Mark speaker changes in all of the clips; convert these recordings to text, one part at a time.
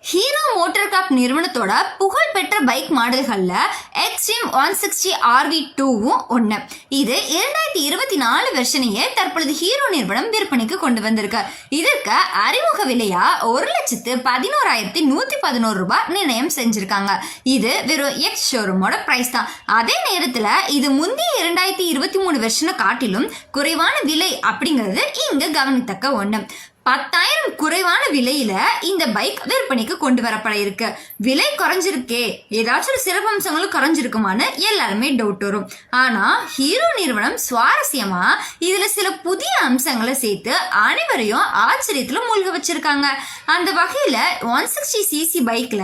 Speaker 1: Hero motor corp நிறுவனத்தோட புகழ்பெற்ற bike மாடல்கள்ல extreme 160 RV2வும் ஒன்று. இது 2024 வெர்ஷனையே தற்பொழுது ஹீரோ நிறுவனம் விற்பனைக்கு கொண்டு வந்திருக்கு. இதற்கு அறிமுக விலையா 1,11,111 ரூபாய் நிர்ணயம் செஞ்சிருக்காங்க. இது வெறும் எக்ஸ் ஷோரூமோட பிரைஸ் தான். அதே நேரத்தில் இது முந்தைய 2023 வெர்ஷனை காட்டிலும் குறைவான விலை அப்படிங்கிறது இங்கு கவனித்தக்க ஒன்று. 10,000 குறைவான விலையில இந்த பைக் விற்பனைக்கு கொண்டு வரப்பட இருக்கு. விலை குறைஞ்சிருக்கே, ஏதாச்சும் சிறப்பம்சங்களும் குறைஞ்சிருக்குமான்னு எல்லாருமே டவுட் வரும். ஆனா ஹீரோ நிறுவனம் சுவாரஸ்யமா இதுல சில புதிய அம்சங்களை சேர்த்து அனைவரையும் ஆச்சரியத்துல மூழ்க வச்சிருக்காங்க. அந்த வகையில 160cc பைக்ல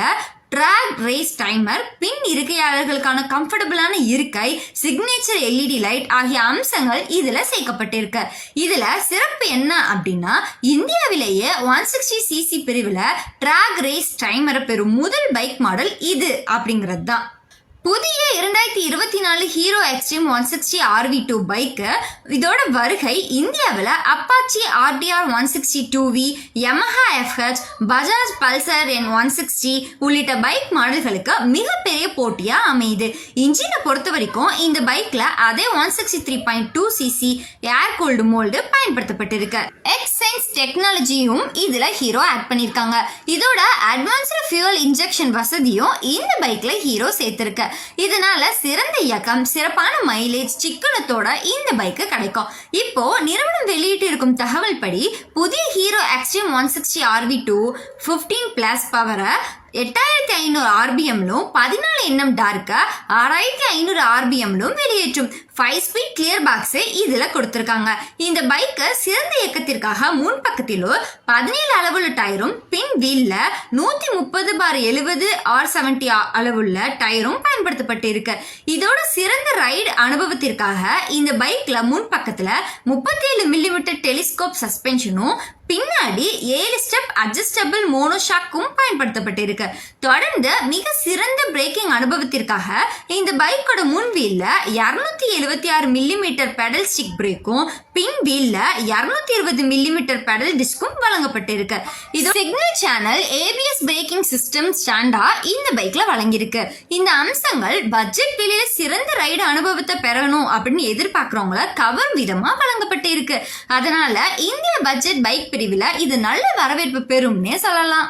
Speaker 1: ட்ராக் ரேஸ் டைமர், பின் இருக்கையாளர்களுக்கான கம்ஃபர்டபுளான இருக்கை, சிக்னேச்சர் LED லைட் ஆகிய அம்சங்கள் இதுல சேர்க்கப்பட்டிருக்கு. இதுல சிறப்பு என்ன அப்படின்னா, இந்தியாவிலேயே 160cc பிரிவுல ட்ராக் ரேஸ் டைமரை பெறும் முதல் பைக் மாடல் இது அப்படிங்கிறது தான். புதிய 2024 ஹீரோ எக்ஸ்ட்ரீம் 160 RV2 பைக்கு இதோட வருகை இந்தியாவில் Apache RDR 160 Yamaha FH, Bajaj Pulsar N160 உள்ளிட்ட பைக் மாடல்களுக்கு மிகப்பெரிய போட்டியா அமையுது. இன்ஜினை பொறுத்த வரைக்கும் இந்த பைக்ல அதே 163.2cc ஏர் கூல்டு மோல்டு பயன்படுத்தப்பட்டிருக்கு. எக்ஸைன்ஸ் டெக்னாலஜியும் இதுல ஹீரோ ஆட் பண்ணிருக்காங்க. இதோட அட்வான்ஸ்டு ஃபியூல் இன்ஜெக்ஷன் வசதியும் இந்த பைக்ல ஹீரோ சேர்த்திருக்கு. இதனால சிறந்த இயக்கம், சிறப்பான மைலேஜ், சிக்கனத்தோட இந்த பைக்கு கிடைக்கும். இப்போ நிறுவனம் வெளியிட்டு இருக்கும் தகவல் படி புதிய ஹீரோ எக்ஸ்ட்ரீம் 160 RV2 15+ பவரை 8500 RPMலும் 14 nm டார்க்க 6500 RPMலும் வெளியேற்றும் 5 ஸ்பீட் கிளியர் பாக்ஸ் இதுல கொடுத்திருக்காங்க. இந்த பைக்கு சிறந்த இயக்கத்திற்காக முன்பக்கத்திலோ 17 அளவுள்ள டயரும், பின் வீல்ல 130/70 R70 அளவுள்ள டயரும் பயன்படுத்தப்பட்டு இருக்கு. இதோட சிறந்த ரைடு அனுபவத்திற்காக இந்த பைக்ல முன்பக்கத்துல 37 mm டெலிஸ்கோப் சஸ்பென்ஷனும், பின்னாடி 7 ஸ்டெப் அட்ஜஸ்டபிள் மோனோஷாக்கும் பயன்படுத்தப்பட்டிருக்கு. தொடர்ந்து மிக சிறந்த பிரேக்கிங் அனுபவத்திற்காக இந்த பைக்கோட முன் வீல்ல 276 mm பெடல் ஸ்டிக் பிரேக்கும், பின் வீல்ல 220 mm பெடல் டிஸ்கும் வழங்கப்பட்டிருக்கு. இது single channel ABS braking system standard இந்த பைக்ல வழங்கியிருக்கு. இந்த அம்சங்கள் பட்ஜெட் விலையில சிறந்த ரைடு அனுபவத்தை பெறணும் அப்படின்னு எதிர்பார்க்கிறவங்கள கவரும் விதமா வழங்கப்பட்டிருக்கு. அதனால இந்திய பட்ஜெட் பைக் பிரிவில் இது நல்ல வரவேற்பு பெறும்னே சொல்லலாம்.